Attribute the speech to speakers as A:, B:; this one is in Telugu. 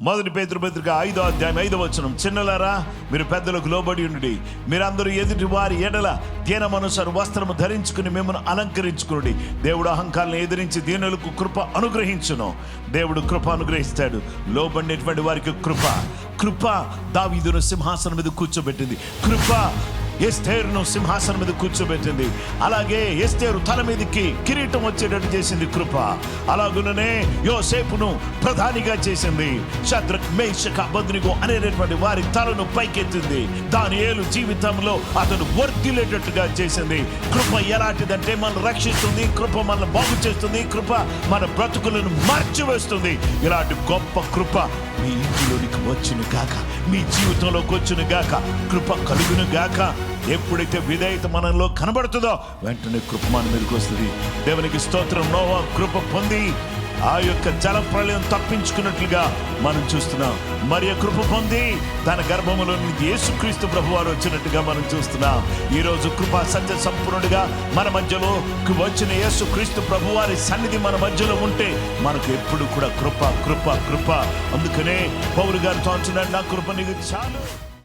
A: మొదటి పేతురు పత్రిక 5వ అధ్యాయం 5వ వచనం, చిన్నలారా మీరు పెద్దలకు లోబడి ఉండి మీరందరూ ఎదుటి వారి ఎడల దీనమనుసారు వస్త్రము ధరించుకుని మిమ్మల్ని అలంకరించుకుని దేవుడు అహంకారాలను ఎదిరించి దీనులకు కృప అనుగ్రహించును. దేవుడు కృప అనుగ్రహిస్తాడు. లోబడినటువంటి వారికి కృప దావీదును సింహాసనం మీద కూర్చోబెట్టింది. కృప ఎస్తేరును సింహాసనం మీద కూర్చోబెట్టింది. అలాగే ఎస్తేరు తల మీదకి కిరీటం వచ్చేటట్టు చేసింది కృప. అలాగుననే యోసేపును ప్రధానిగా చేసింది. షద్రక్, మేషక్, అబేద్నెగో అనేటటువంటి వారి తలను పైకెత్తింది. దానియేలు జీవితంలో అతను వర్ధిల్లేటట్టుగా చేసింది. కృప ఎలాంటిదంటే మనల్ని రక్షిస్తుంది, కృప మనల్ని బాగు చేస్తుంది, కృప మన బ్రతుకులను మార్చివేస్తుంది. ఇలాంటి గొప్ప కృప మీ ఇంటిలోనికి వచ్చును గాక, మీ జీవితంలోకి వచ్చును గాక, కృప కలుగును గాక. ఎప్పుడైతే విధేయత మనలో కనబడుతుందో వెంటనే కృప మన మీదకి వస్తుంది. దేవునికి స్తోత్రం. నోవా కృప పొంది ఆ యొక్క జల ప్రళయం తప్పించుకున్నట్లుగా మనం చూస్తున్నాం. మరియ కృప పొంది తన గర్భములో నుంచి యేసుక్రీస్తు ప్రభువారు వచ్చినట్టుగా మనం చూస్తున్నాం. ఈరోజు కృపా సత్య సంపూర్ణుడిగా మన మధ్యలో వచ్చిన యేసుక్రీస్తు ప్రభువారి సన్నిధి మన మధ్యలో ఉంటే మనకు ఎప్పుడు కూడా కృప. అందుకనే పౌలు గారితో అంటున్నాడు, నా కృప నీకు చాలు.